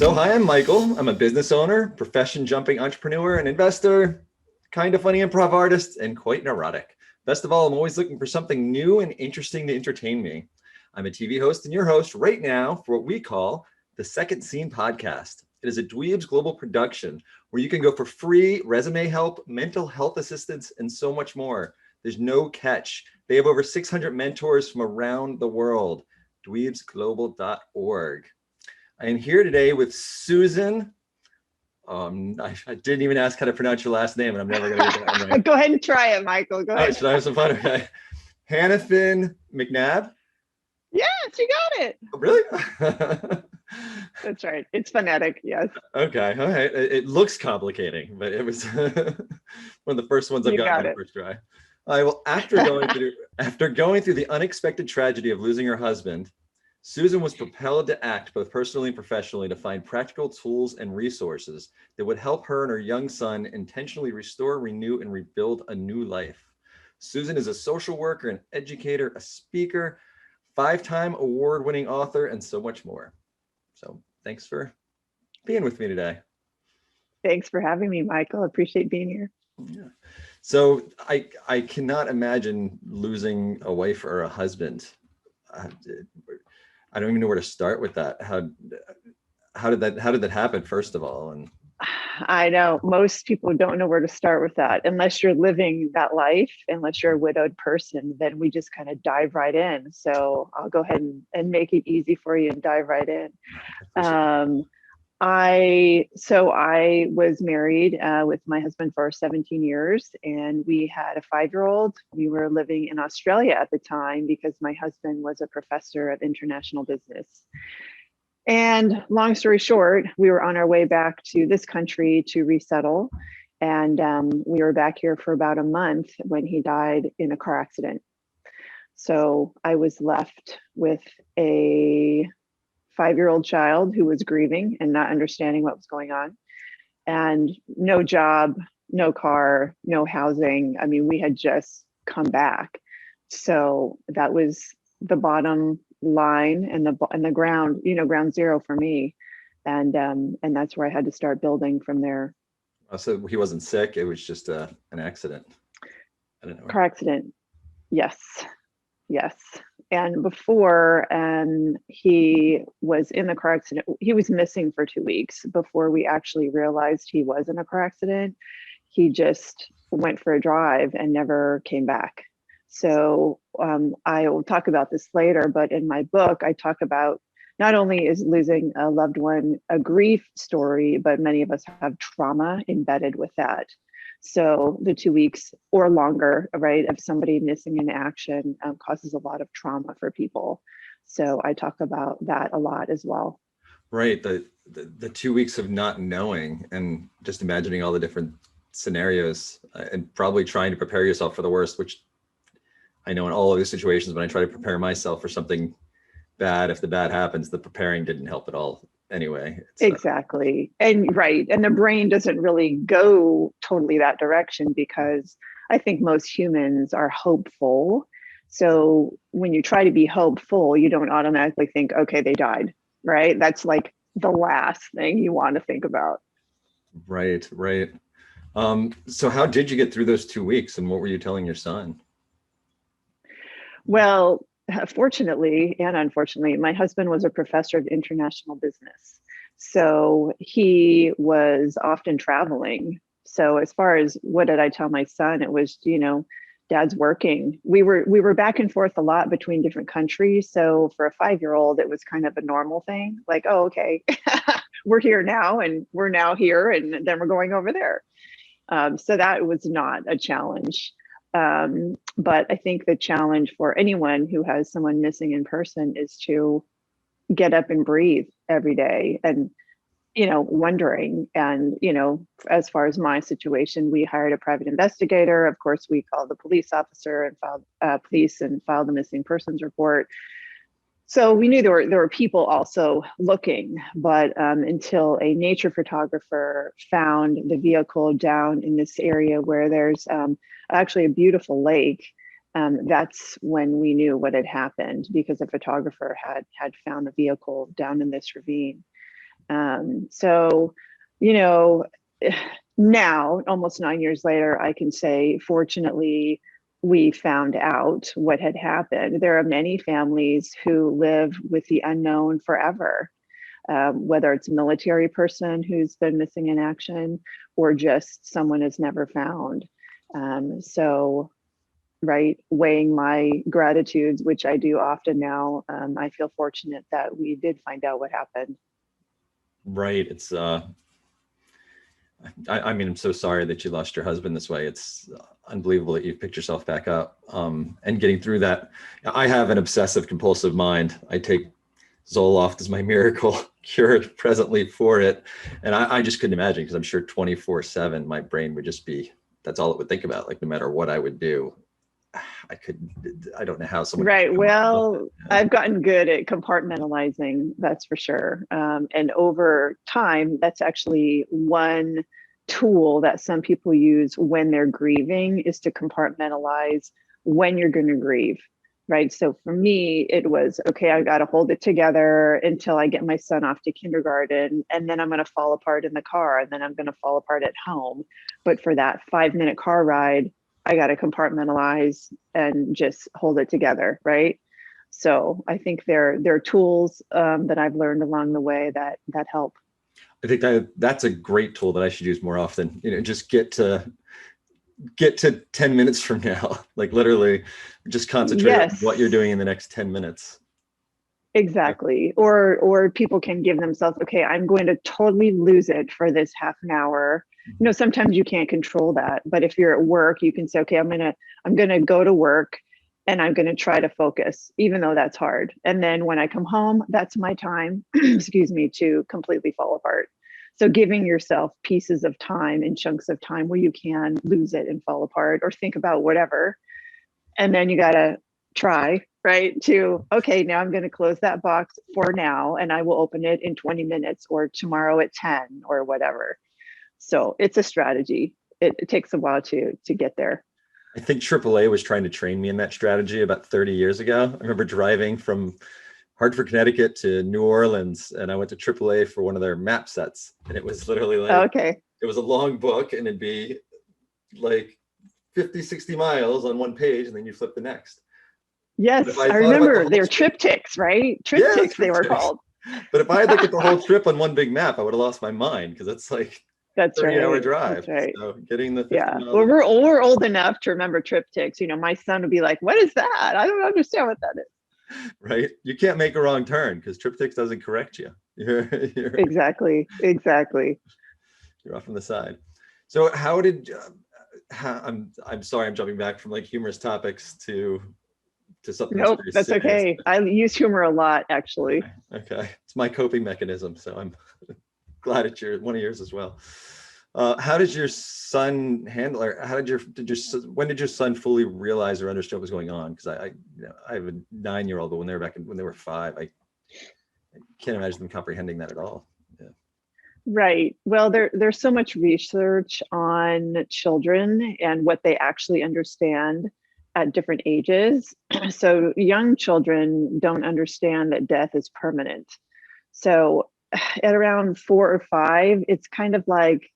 So hi, I'm Michael. I'm a business owner, profession jumping entrepreneur and investor, kind of funny improv artist, and quite neurotic. Best of all, I'm always looking for something new and interesting to entertain me. I'm a TV host and your host right now for what we call the Second Scene Podcast. It is a Dweebs global production where you can go for free resume help, mental health assistance, and so much more. There's no catch. They have over 600 mentors from around the world. dweebsglobal.org. I am here today with Susan. I didn't even ask how to pronounce your last name, and I'm never going to get that one right. Go ahead and try it, Michael. Go ahead. Should I have some fun? Okay. Hannifin-MacNab? Yes, you got it. Oh, really? That's right. It's phonetic, yes. Okay. All right. It looks complicating, but it was one of the first ones I've gotten on the first try. All right. Well, after going through the unexpected tragedy of losing her husband, Susan was propelled to act both personally and professionally to find practical tools and resources that would help her and her young son intentionally restore, renew, and rebuild a new life. Susan is a social worker, an educator, a speaker, 5-time award-winning author, and so much more. So thanks for being with me today. Thanks for having me, Michael. I appreciate being here. Yeah. So I cannot imagine losing a wife or a husband. I don't even know where to start with that. How did that happen, first of all? And I know most people don't know where to start with that unless you're living that life, unless you're a widowed person, then we just kind of dive right in. So I'll go ahead and make it easy for you and dive right in. I was married with my husband for 17 years, and we had a 5-year-old. We were living in Australia at the time because my husband was a professor of international business. And long story short, we were on our way back to this country to resettle. And we were back here for about a month when he died in a car accident. So I was left with a 5-year-old child who was grieving and not understanding what was going on, and no job, no car, no housing. I mean, we had just come back. So that was the bottom line and the ground, ground zero for me. And that's where I had to start building from there. So he wasn't sick, it was just an accident. I don't know. Car accident. Yes. And before he was in the car accident, he was missing for 2 weeks before we actually realized he was in a car accident. He just went for a drive and never came back. So I will talk about this later, but in my book, I talk about not only is losing a loved one a grief story, but many of us have trauma embedded with that. So the 2 weeks or longer, right, of somebody missing in action causes a lot of trauma for people. So I talk about that a lot as well. Right. The 2 weeks of not knowing and just imagining all the different scenarios and probably trying to prepare yourself for the worst, which I know in all of these situations, when I try to prepare myself for something bad, if the bad happens, the preparing didn't help at all anyway. Exactly. And right. And the brain doesn't really go totally that direction because I think most humans are hopeful. So when you try to be hopeful, you don't automatically think, okay, they died, right? That's like the last thing you want to think about. Right. So how did you get through those 2 weeks, and what were you telling your son? Well, fortunately and unfortunately, my husband was a professor of international business. So he was often traveling. So as far as what did I tell my son, it was, dad's working. We were back and forth a lot between different countries. So for a 5-year-old, it was kind of a normal thing. Like, oh, okay, we're here now and we're now here and then we're going over there. So that was not a challenge. But I think the challenge for anyone who has someone missing in person is to get up and breathe every day and, wondering. And, as far as my situation, we hired a private investigator. Of course, we called the police officer and filed the missing persons report. So we knew there were people also looking, but until a nature photographer found the vehicle down in this area where there's actually a beautiful lake, that's when we knew what had happened, because a photographer had found the vehicle down in this ravine. So, you know, now, almost 9 years later, I can say, fortunately, we found out what had happened. There are many families who live with the unknown forever, whether it's a military person who's been missing in action or just someone is never found. So, right, weighing my gratitudes, which I do often now, I feel fortunate that we did find out what happened. Right. It's I mean, I'm so sorry that you lost your husband this way. It's unbelievable that you've picked yourself back up, and getting through that. I have an obsessive compulsive mind. I take Zoloft as my miracle cure presently for it. And I just couldn't imagine, because I'm sure 24/7, my brain would just be, that's all it would think about. Like no matter what I would do, I don't know how someone. Right. Well, I've gotten good at compartmentalizing, that's for sure. And over time, that's actually one tool that some people use when they're grieving, is to compartmentalize when you're going to grieve. Right. So for me, it was, okay, I got to hold it together until I get my son off to kindergarten. And then I'm going to fall apart in the car. And then I'm going to fall apart at home. But for that 5-minute car ride, I got to compartmentalize and just hold it together, right? So I think there are tools that I've learned along the way that help. I think that's a great tool that I should use more often. Just get to 10 minutes from now, like literally just concentrate on what you're doing in the next 10 minutes. Exactly. Or people can give themselves, okay, I'm going to totally lose it for this half an hour. Sometimes you can't control that, but if you're at work, you can say, okay, I'm going to go to work and I'm going to try to focus, even though that's hard. And then when I come home, that's my time, excuse me, to completely fall apart. So giving yourself pieces of time and chunks of time where you can lose it and fall apart or think about whatever. And then you got to try, right, to, okay, now I'm going to close that box for now and I will open it in 20 minutes or tomorrow at 10 or whatever. So it's a strategy. It takes a while to get there. I think AAA was trying to train me in that strategy about 30 years ago. I remember driving from Hartford, Connecticut to New Orleans, and I went to AAA for one of their map sets. And it was literally like, okay, it was a long book and it'd be like 50, 60 miles on one page, and then you flip the next. Yes, I remember they're triptychs, right? Triptychs, they were called. But if I had looked at the whole trip on one big map, I would have lost my mind, because it's like that's 30-hour drive. That's right. So getting the 50 miles. Well, we're old enough to remember triptychs. My son would be like, "What is that? I don't understand what that is." Right? You can't make a wrong turn because triptychs doesn't correct you. You're exactly. You're off on the side. So how did? I'm sorry, I'm jumping back from like humorous topics to something. Nope, that's serious. Okay. I use humor a lot, actually. Okay, it's my coping mechanism, so I'm glad it's one of yours as well. How did your son handle, or when did your son fully realize or understand what was going on? Because I have a 9-year-old, but when they were 5, I can't imagine them comprehending that at all. Yeah. Right. Well, there's so much research on children and what they actually understand at different ages. So young children don't understand that death is permanent. So at around 4 or 5, it's kind of like,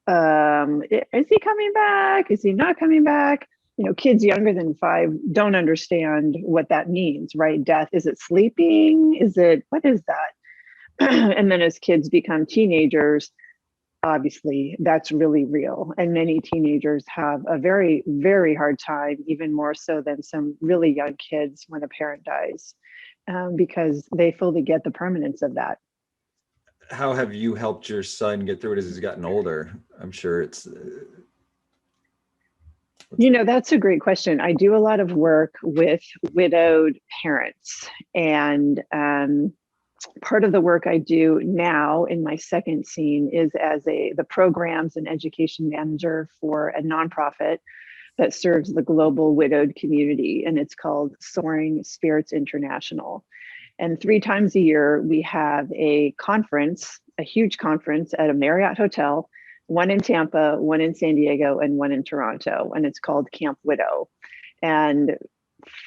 is he coming back? Is he not coming back? Kids younger than 5 don't understand what that means, right? Death, is it sleeping? What is that? And then as kids become teenagers, obviously that's really real. And many teenagers have a very, very hard time, even more so than some really young kids when a parent dies, because they fully get the permanence of that. How have you helped your son get through it as he's gotten older? I'm sure it's... that's a great question. I do a lot of work with widowed parents, and part of the work I do now in my second scene is as the programs and education manager for a nonprofit that serves the global widowed community, and it's called Soaring Spirits International. And 3 times a year, we have a conference, a huge conference at a Marriott hotel, one in Tampa, one in San Diego, and one in Toronto. And it's called Camp Widow. And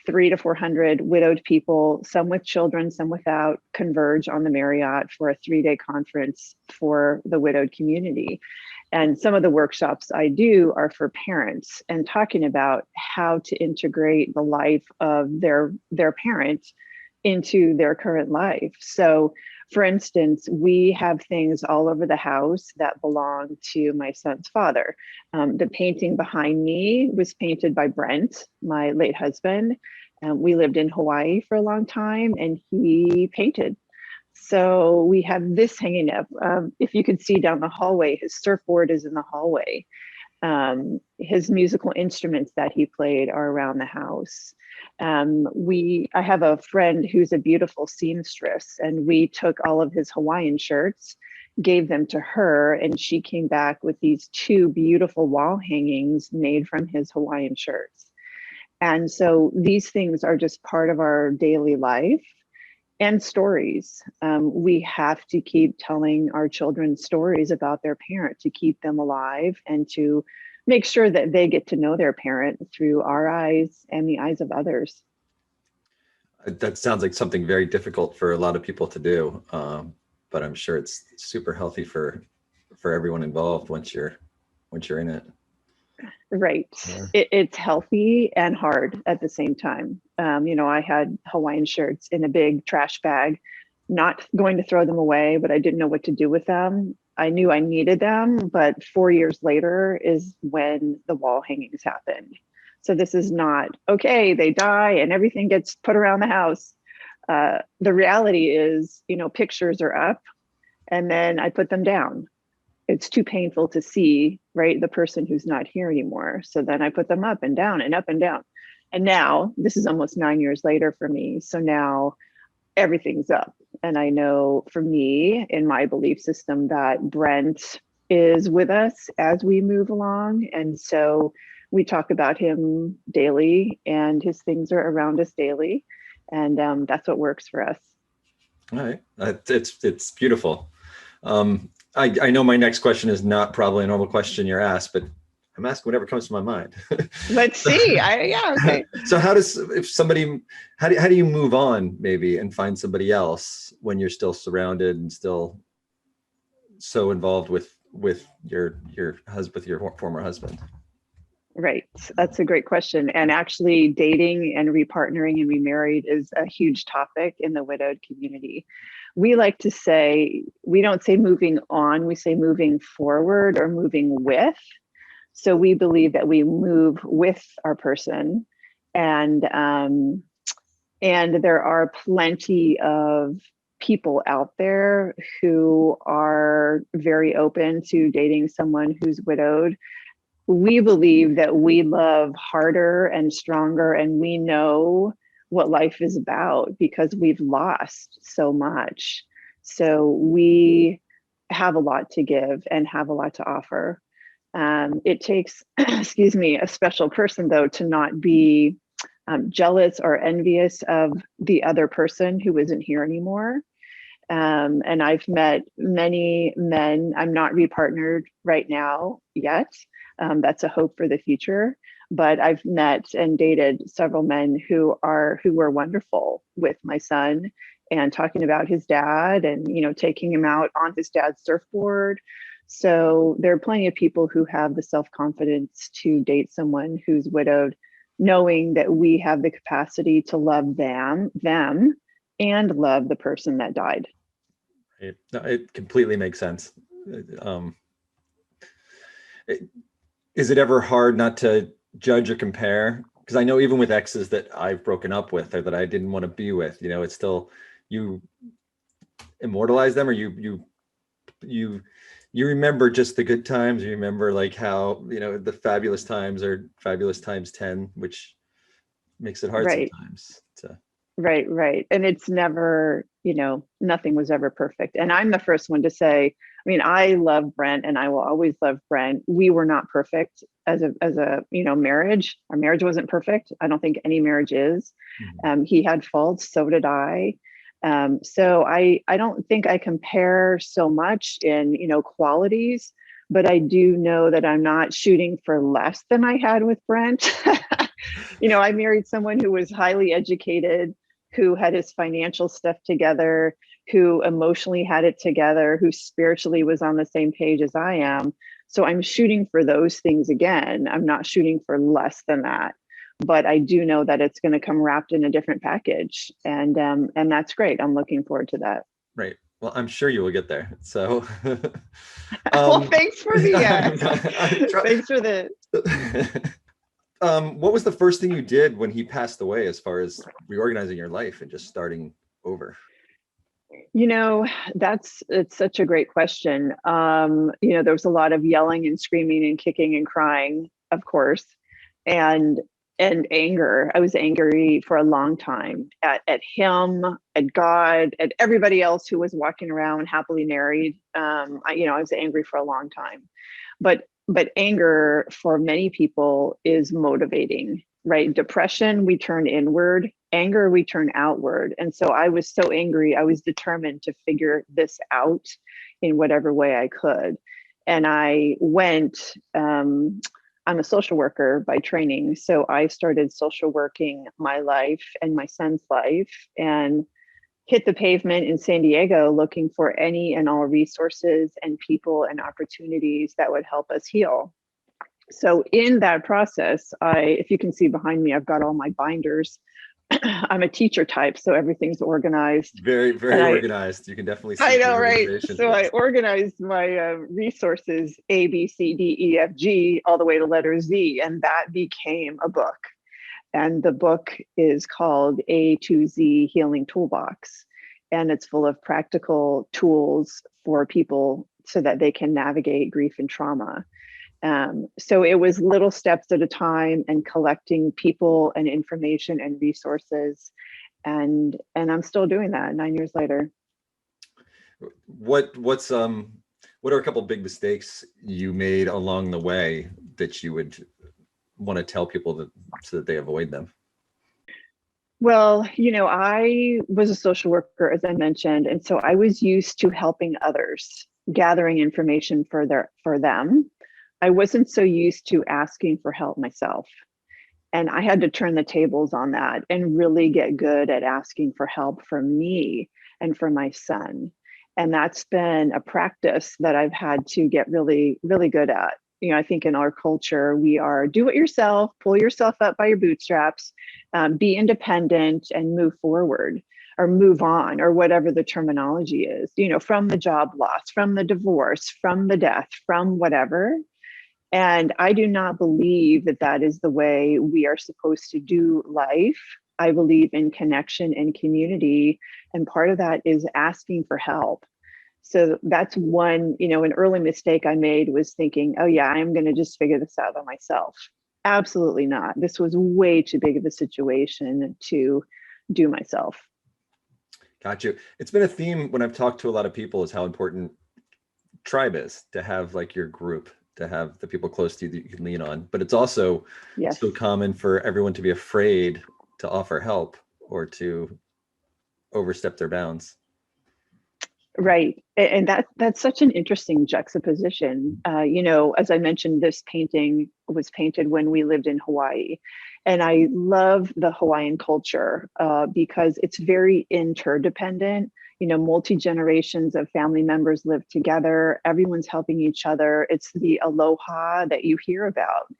300 to 400 widowed people, some with children, some without, converge on the Marriott for a 3-day conference for the widowed community. And some of the workshops I do are for parents and talking about how to integrate the life of their parent into their current life. So for instance, we have things all over the house that belong to my son's father. The painting behind me was painted by Brent, my late husband. We lived in Hawaii for a long time and he painted. So we have this hanging up. If you could see down the hallway, his surfboard is in the hallway. His musical instruments that he played are around the house. I have a friend who's a beautiful seamstress, and we took all of his Hawaiian shirts, gave them to her, and she came back with these 2 beautiful wall hangings made from his Hawaiian shirts. And so these things are just part of our daily life. And stories. We have to keep telling our children stories about their parent to keep them alive and to make sure that they get to know their parent through our eyes and the eyes of others. That sounds like something very difficult for a lot of people to do, but I'm sure it's super healthy for everyone involved once you're in it. Right. Yeah. It's healthy and hard at the same time. I had Hawaiian shirts in a big trash bag, not going to throw them away, but I didn't know what to do with them. I knew I needed them, but 4 years later is when the wall hangings happened. So this is not, okay, they die and everything gets put around the house. The reality is, pictures are up and then I put them down. It's too painful to see, right? The person who's not here anymore. So then I put them up and down and up and down. And now this is almost 9 years later for me. So now everything's up. And I know for me, in my belief system, that Brent is with us as we move along. And so we talk about him daily and his things are around us daily. And that's what works for us. All right. It's beautiful. I know my next question is not probably a normal question you're asked, but I'm asking whatever comes to my mind. Let's see. Yeah, okay. So how do you move on maybe and find somebody else when you're still surrounded and still so involved with your husband, with your former husband? Right. That's a great question. And actually dating and repartnering and remarried is a huge topic in the widowed community. We like to say, we don't say moving on, we say moving forward or moving with. So we believe that we move with our person, and there are plenty of people out there who are very open to dating someone who's widowed. We believe that we love harder and stronger, and we know what life is about because we've lost so much. So we have a lot to give and have a lot to offer. It takes, excuse me, a special person though to not be jealous or envious of the other person who isn't here anymore. And I've met many men. I'm not repartnered right now yet. That's a hope for the future. But I've met and dated several men who were wonderful with my son and talking about his dad and, taking him out on his dad's surfboard. So there are plenty of people who have the self-confidence to date someone who's widowed, knowing that we have the capacity to love them and love the person that died. It completely makes sense. Is it ever hard not to judge or compare? Because I know even with exes that I've broken up with or that I didn't want to be with, it's still, you immortalize them, or you remember just the good times. You remember like how, the fabulous times are fabulous times 10, which makes it hard sometimes to. Right. And it's never, nothing was ever perfect. And I'm the first one to say, I love Brent and I will always love Brent. We were not perfect as a marriage. Our marriage wasn't perfect. I don't think any marriage is. Mm-hmm. He had faults, so did I. So I don't think I compare so much in, qualities, but I do know that I'm not shooting for less than I had with Brent. I married someone who was highly educated, who had his financial stuff together, who emotionally had it together, who spiritually was on the same page as I am. So I'm shooting for those things again. I'm not shooting for less than that, but I do know that it's going to come wrapped in a different package, and that's great. I'm looking forward to that. Right. Well, I'm sure you will get there. So, well, thanks for the thanks for the. What was the first thing you did when he passed away, as far as reorganizing your life and just starting over? It's such a great question. There was a lot of yelling and screaming and kicking and crying, of course, and anger. I was angry for a long time at him, at God, at everybody else who was walking around happily married. I was angry for a long time, but anger for many people is motivating, right? Depression, we turn inward. Anger, we turn outward. And so I was so angry, I was determined to figure this out in whatever way I could. And I went, I'm a social worker by training. So I started social working my life and my son's life, and hit the pavement in San Diego looking for any and all resources and people and opportunities that would help us heal. So in that process, if you can see behind me, I've got all my binders. I'm a teacher type, so everything's organized. Very, very organized. You can definitely see. I know, right? So I organized my resources A, B, C, D, E, F, G, all the way to letter Z, and that became a book. And the book is called A2Z Healing Toolbox, and it's full of practical tools for people so that they can navigate grief and trauma. So it was little steps at a time and collecting people and information and resources. And I'm still doing that 9 years later. What are a couple of big mistakes you made along the way that you would want to tell people so that they avoid them? Well, I was a social worker, as I mentioned, and so I was used to helping others, gathering information for them. I wasn't so used to asking for help myself. And I had to turn the tables on that and really get good at asking for help for me and for my son. And that's been a practice that I've had to get really, really good at. I think in our culture, we are do it yourself, pull yourself up by your bootstraps, be independent and move forward or move on, or whatever the terminology is, from the job loss, from the divorce, from the death, from whatever. And I do not believe that that is the way we are supposed to do life. I believe in connection and community. And part of that is asking for help. So that's one, an early mistake I made was thinking, oh yeah, I'm going to just figure this out by myself. Absolutely not. This was way too big of a situation to do myself. Got you. It's been a theme when I've talked to a lot of people is how important tribe is, to have like your group, to have the people close to you that you can lean on. But it's also so common for everyone to be afraid to offer help or to overstep their bounds. Right. And that's such an interesting juxtaposition. As I mentioned, this painting was painted when we lived in Hawaii. And I love the Hawaiian culture because it's very interdependent. Multi-generations of family members live together. Everyone's helping each other. It's the aloha that you hear about.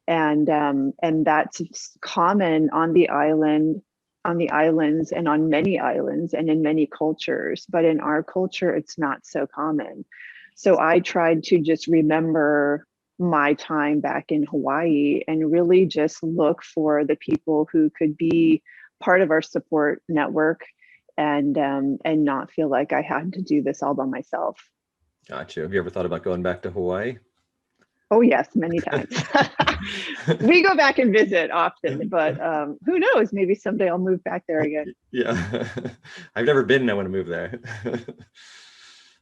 Mm-hmm. And that's common on the islands and on many islands and in many cultures, but in our culture, it's not so common. So I tried to just remember my time back in Hawaii and really just look for the people who could be part of our support network and not feel like I had to do this all by myself. Gotcha. Have you ever thought about going back to Hawaii? Oh yes, many times. We go back and visit often, but who knows? Maybe someday I'll move back there again. Yeah, I've never been. I want to move there.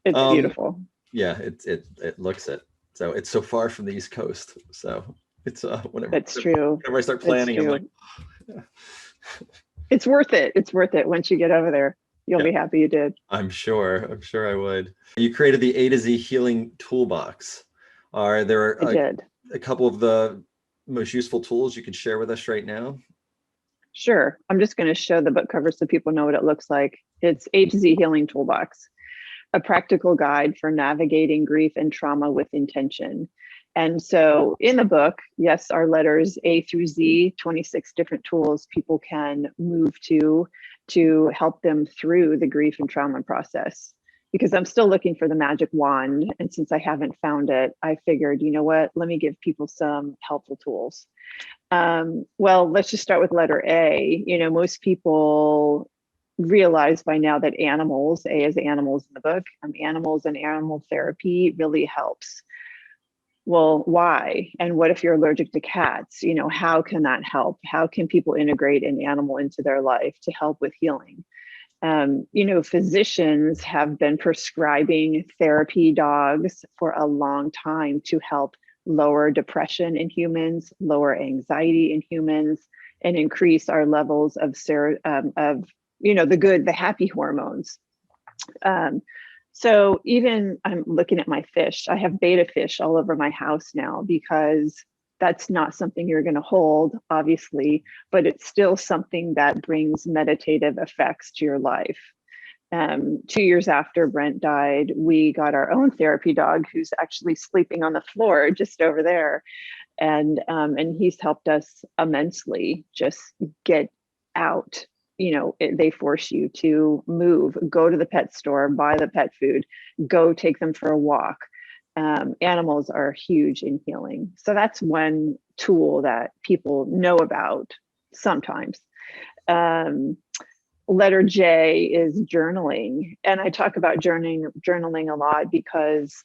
It's beautiful. Yeah, it looks it. So it's so far from the East Coast. So it's whenever. That's true. Whenever I start planning, I'm like, yeah. It's worth it. It's worth it. Once you get over there, you'll be happy you did. I'm sure I would. You created the A to Z Healing Toolbox. Are there I did. a couple of the most useful tools you can share with us right now? Sure. I'm just going to show the book cover so people know what it looks like. It's Z Healing Toolbox, a practical guide for navigating grief and trauma with intention. And so in the book, yes, our letters A through Z, 26 different tools people can move to help them through the grief and trauma process. Because I'm still looking for the magic wand. And since I haven't found it, I figured, you know what, let me give people some helpful tools. Well, let's just start with letter A. You know, most people realize by now that animals, A is animals in the book, animals and animal therapy really helps. Well, why? And what if you're allergic to cats? You know, how can that help? How can people integrate an animal into their life to help with healing? You know, physicians have been prescribing therapy dogs for a long time to help lower depression in humans, lower anxiety in humans, and increase our levels of you know, the happy hormones. So even I'm looking at my fish. I have betta fish all over my house now because that's not something you're going to hold, obviously, but it's still something that brings meditative effects to your life. 2 years after Brent died, we got our own therapy dog who's actually sleeping on the floor just over there. And he's helped us immensely just get out. You know, they force you to move, go to the pet store, buy the pet food, go take them for a walk. Animals are huge in healing. So that's one tool that people know about sometimes. Letter J is journaling. And I talk about journaling a lot because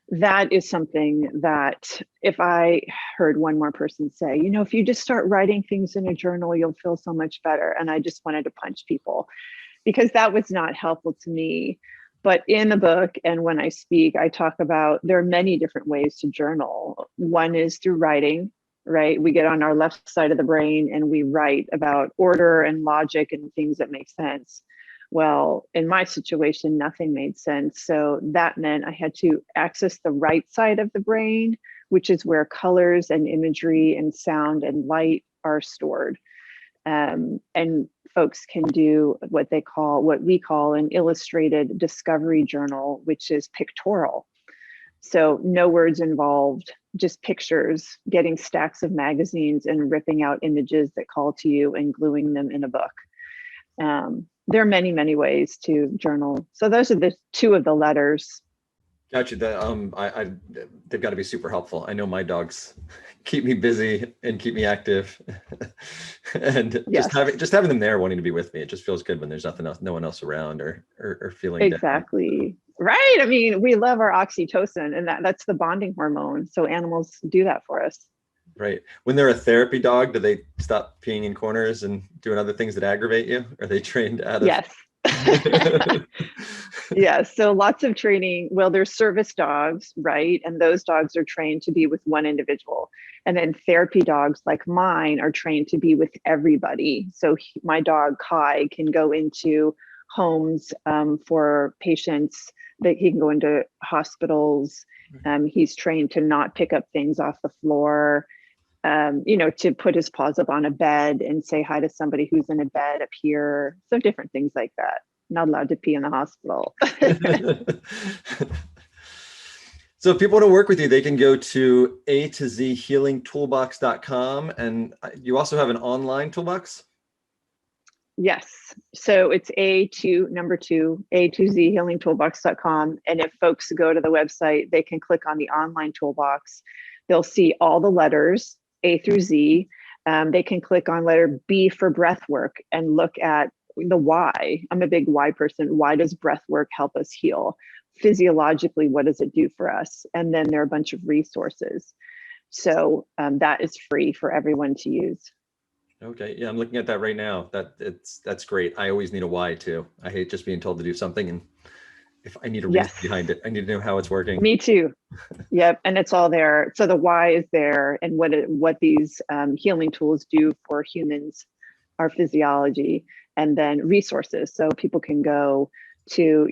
that is something that if I heard one more person say, you know, if you just start writing things in a journal, you'll feel so much better. And I just wanted to punch people because that was not helpful to me. But in the book and when I speak, I talk about there are many different ways to journal. One is through writing, right? We get on our left side of the brain and we write about order and logic and things that make sense. Well, in my situation, nothing made sense. So that meant I had to access the right side of the brain, which is where colors and imagery and sound and light are stored. And folks can do what we call an illustrated discovery journal, which is pictorial. So no words involved, just pictures, getting stacks of magazines and ripping out images that call to you and gluing them in a book. There are many, many ways to journal. So those are the two of the letters. Gotcha. They've got to be super helpful. I know my dogs keep me busy and keep me active, and yes. just having them there, wanting to be with me. It just feels good when there's nothing else, no one else around, or feeling exactly down. Right. I mean, we love our oxytocin, and that's the bonding hormone. So animals do that for us. Right. When they're a therapy dog, do they stop peeing in corners and doing other things that aggravate you? Are they trained out of? Yes. Yes. So lots of training. Well, there's service dogs, right? And those dogs are trained to be with one individual. And then therapy dogs like mine are trained to be with everybody. So my dog Kai can go into homes for patients, that he can go into hospitals. He's trained to not pick up things off the floor. You know, to put his paws up on a bed and say hi to somebody who's in a bed up here. So different things like that. Not allowed to pee in the hospital. So if people want to work with you, they can go to A to Z Healing Toolbox.com. And you also have an online toolbox? Yes. So it's A to Z Healing Toolbox.com. And if folks go to the website, they can click on the online toolbox. They'll see all the letters A through Z. They can click on letter B for breath work and look at the why. I'm a big why person. Why does breath work help us heal? Physiologically, what does it do for us? And then there are a bunch of resources. So that is free for everyone to use. Okay. Yeah, I'm looking at that right now. That's great. I always need a why too. I hate just being told to do something, and if I need a reason behind it, I need to know how it's working. Me too. Yep. And it's all there. So the why is there, and what these healing tools do for humans, our physiology, and then resources. So people can go to,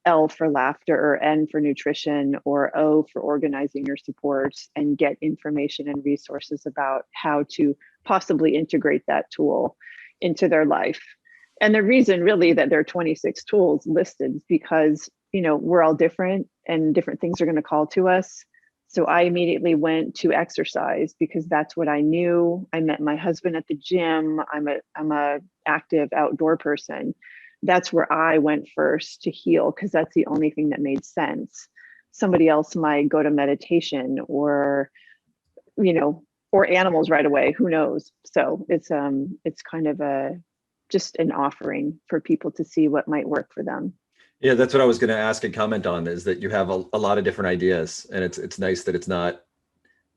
L for laughter, or N for nutrition, or O for organizing your supports, and get information and resources about how to possibly integrate that tool into their life. And the reason really that there are 26 tools listed is because, we're all different and different things are going to call to us. So I immediately went to exercise because that's what I knew. I met my husband at the gym. I'm a active outdoor person. That's where I went first to heal, because that's the only thing that made sense. Somebody else might go to meditation or animals right away. Who knows? So it's kind of just an offering for people to see what might work for them. Yeah, that's what I was going to ask and comment on, is that you have a lot of different ideas, and it's nice that it's not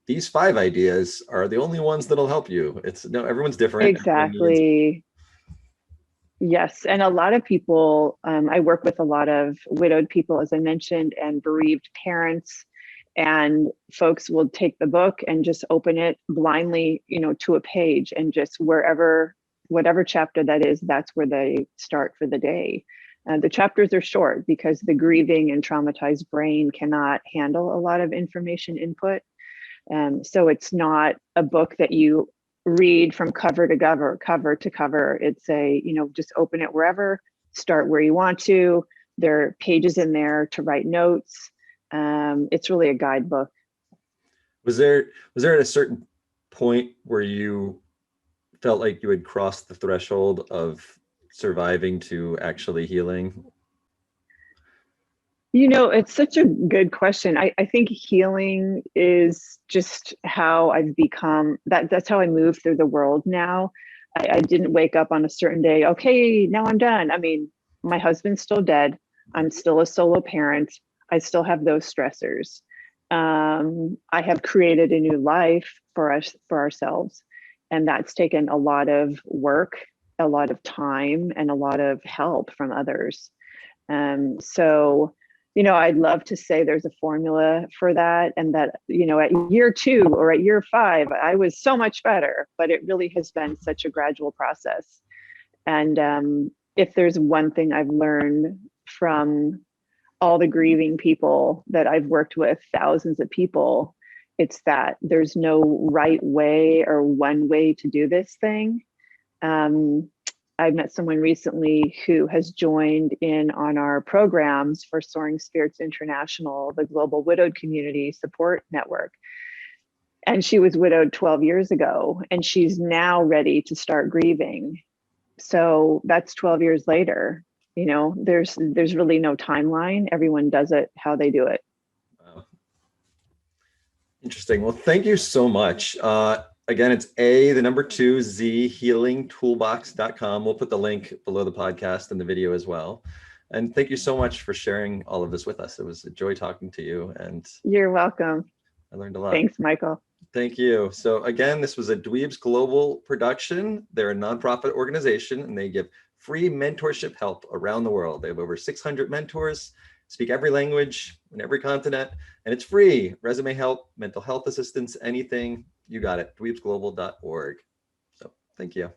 these 5 ideas are the only ones that'll help you. It's no, everyone's different. Exactly. Yes. And a lot of people, I work with a lot of widowed people, as I mentioned, and bereaved parents, and folks will take the book and just open it blindly, to a page, and just whatever chapter that is, that's where they start for the day. The chapters are short because the grieving and traumatized brain cannot handle a lot of information input. So it's not a book that you read from cover to cover. It's just open it wherever, start where you want to. There are pages in there to write notes. It's really a guidebook. Was there at a certain point where you felt like you had crossed the threshold of surviving to actually healing? It's such a good question. I think healing is just how I've become. That's how I move through the world now. I didn't wake up on a certain day, okay, now I'm done. I mean, my husband's still dead. I'm still a solo parent. I still have those stressors. I have created a new life for ourselves. And that's taken a lot of work, a lot of time, and a lot of help from others. So, I'd love to say there's a formula for that, and that, at year 2 or at year 5, I was so much better, but it really has been such a gradual process. And if there's one thing I've learned from all the grieving people that I've worked with, thousands of people, it's that there's no right way or one way to do this thing. I met someone recently who has joined in on our programs for Soaring Spirits International, the global widowed community support network. And she was widowed 12 years ago, and she's now ready to start grieving. So that's 12 years later. There's really no timeline. Everyone does it how they do it. Wow. Interesting. Well, thank you so much. Again, it's the number 2, Z Healing Toolbox.com. We'll put the link below the podcast and the video as well. And thank you so much for sharing all of this with us. It was a joy talking to you. And you're welcome. I learned a lot. Thanks, Michael. Thank you. So again, this was a Dweebs Global production. They're a nonprofit organization, and they give free mentorship help around the world. They have over 600 mentors, speak every language in every continent, and it's free. Resume help, mental health assistance, anything, you got it. dweebsglobal.org. So thank you.